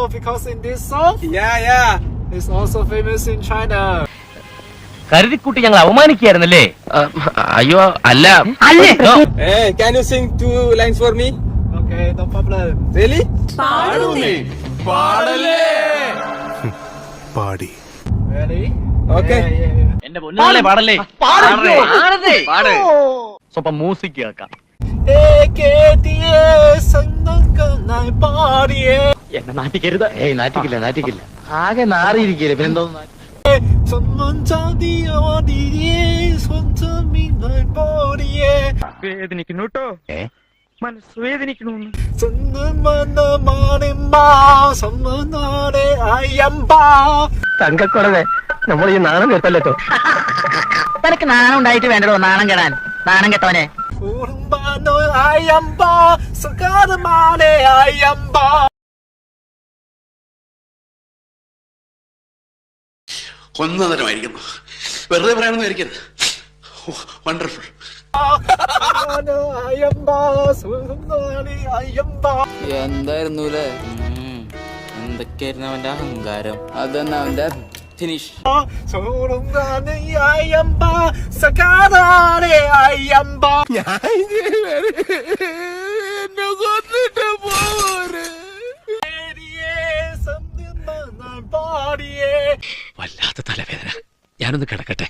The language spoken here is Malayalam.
because in this song, it's also famous in China. കരുതിക്കുട്ടി ഞങ്ങൾ അവമാനിക്കുകയായിരുന്നല്ലേ? അയ്യോ അല്ല. Hey, can you sing 2 lines for me? Okay, no problem. Really? പാടി. Ready? Okay. Yeah. എന്റെ പൊന്നുകളെ പാടല്ലേ? പാട്. സ്വപ്പം മ്യൂസിക് കേൾക്കാം. എന്നെ നാട്ടിക്കരുത്. നാറ്റിക്കില്ല. ആകെ നാറിയിരിക്കില്ല. പിന്നെന്തോ വേദനിക്കുന്നു കേട്ടോ. മനസ്സ് വേദനിക്കണു. തങ്കക്കുറവേ, നമ്മൾ ഈ നാണം കേട്ടല്ലോ. തനക്ക് നാണം ഉണ്ടായിട്ട് വേണ്ടോ നാണം കെടാൻ? നാണം കെട്ടവനെ ഒന്നതരമായിരിക്കുന്നു. വെറുതെ പറയാനൊന്നും ആയിരിക്കരുത്. വണ്ടർഫുൾ. എന്തായിരുന്നു എന്തൊക്കെയായിരുന്നു അവന്റെ അഹങ്കാരം. അതന്നെ അവന്റെ ഫിനിഷ്. വല്ലാത്ത തലവേദന. ഞാനൊന്ന് കിടക്കട്ടെ.